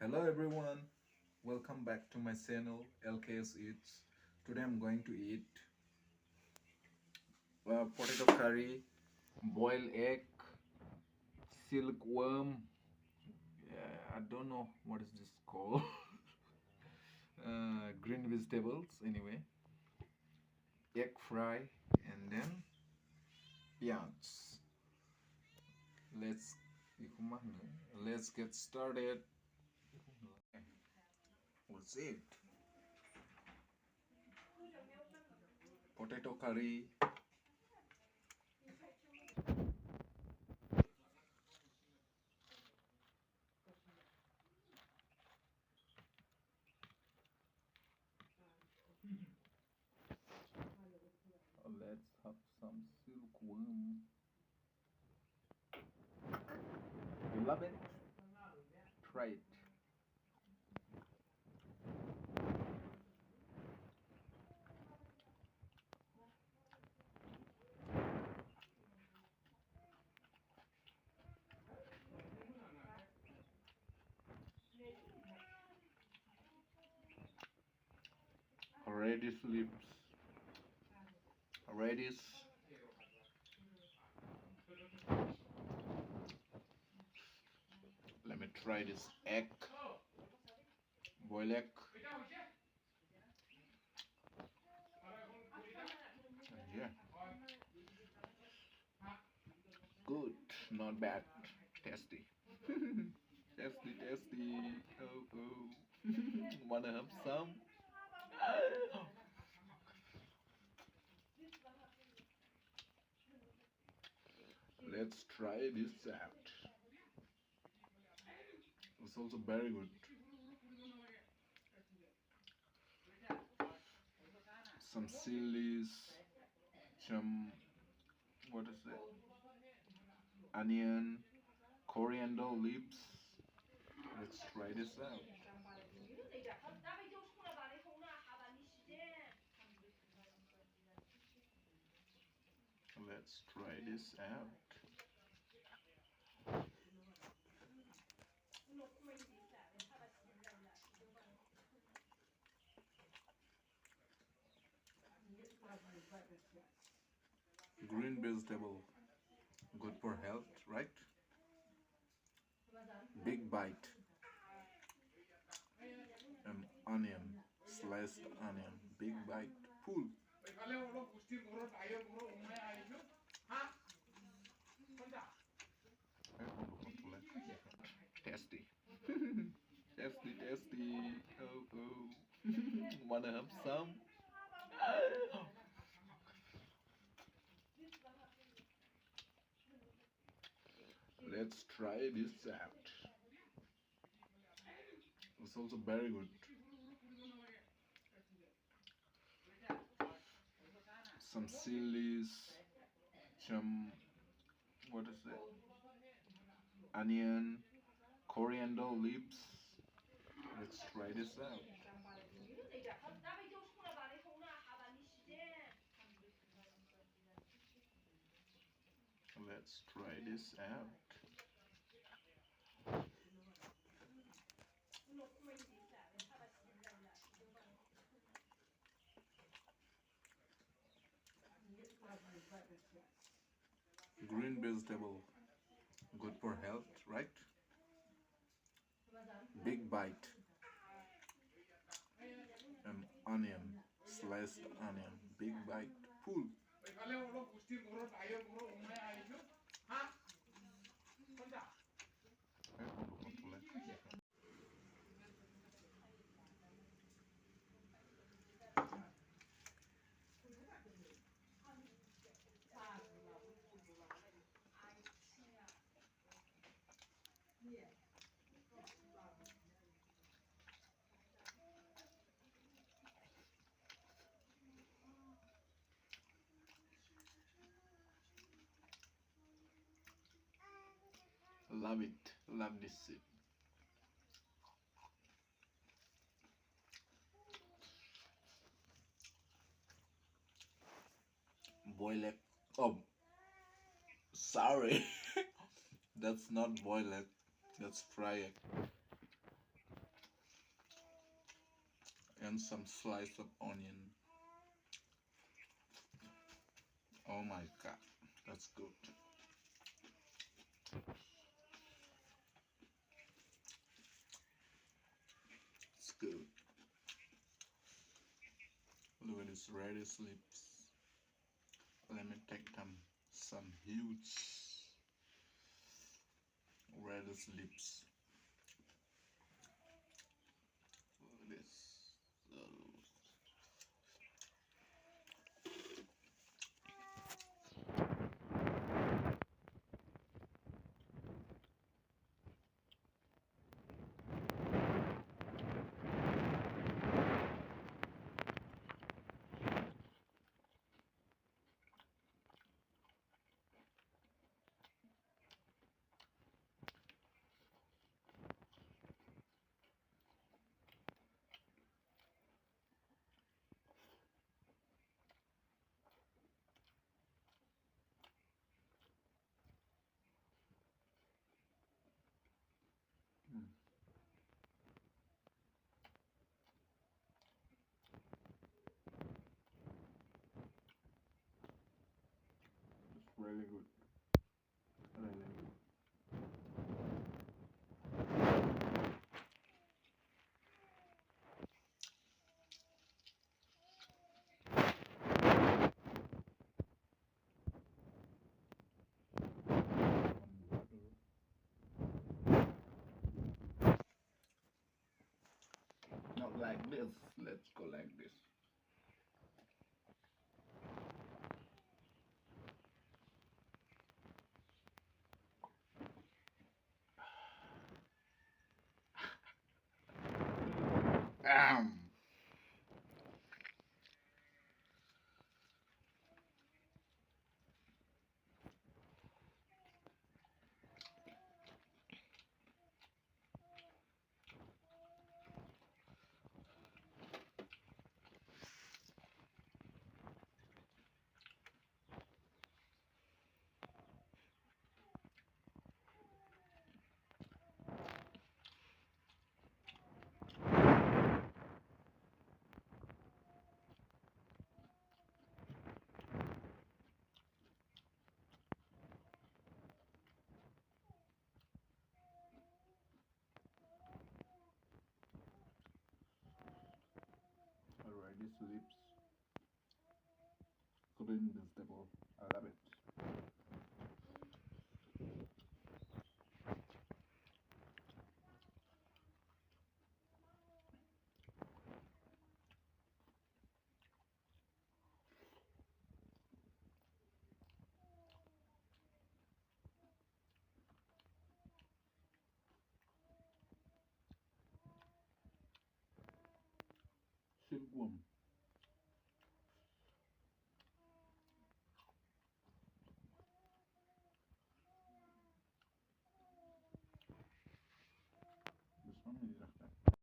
Hello everyone, welcome back to my channel LKS Eats. Today I'm going to eat potato curry, boiled egg, silkworm. I don't know what is this called. Green vegetables anyway, egg fry, and then peanuts. Let's let's get started. What's it? Potato curry. Let's have some silkworm. You love it? Try it. Radish leaves. Radish. Let me try this egg. Boiled egg. Yeah. Good. Not bad. Tasty. Tasty, tasty. Oh, oh. Wanna have some? Let's try this out. It's also very good. Some chilies, some what is it? Onion, coriander leaves. Let's try this out. Let's try this out. Green vegetable, good for health, right? Big bite. Onion, sliced onion, big bite, full. Tasty. Tasty, tasty. Oh, oh. Wanna have some? Let's try this out. It's also very good. Some chilies, some what is it? Onion, coriander leaves. Let's try this out. Let's try this out. Green vegetable, good for health, right? Big bite. Onion, sliced onion, big bite, full. Love it. Love this soup. Boil egg. Oh, sorry. That's not boil egg. That's fry egg. and some slice of onion. Oh my god, that's good. It's good. Look at this reddish lips. Let me take them some huge reddish lips. Look at this. Mm, it's really good. Really good. Some water. Not like this. Let's go like this. Bam! Alright, these lips. Green vegetable. I love it. Silkworm.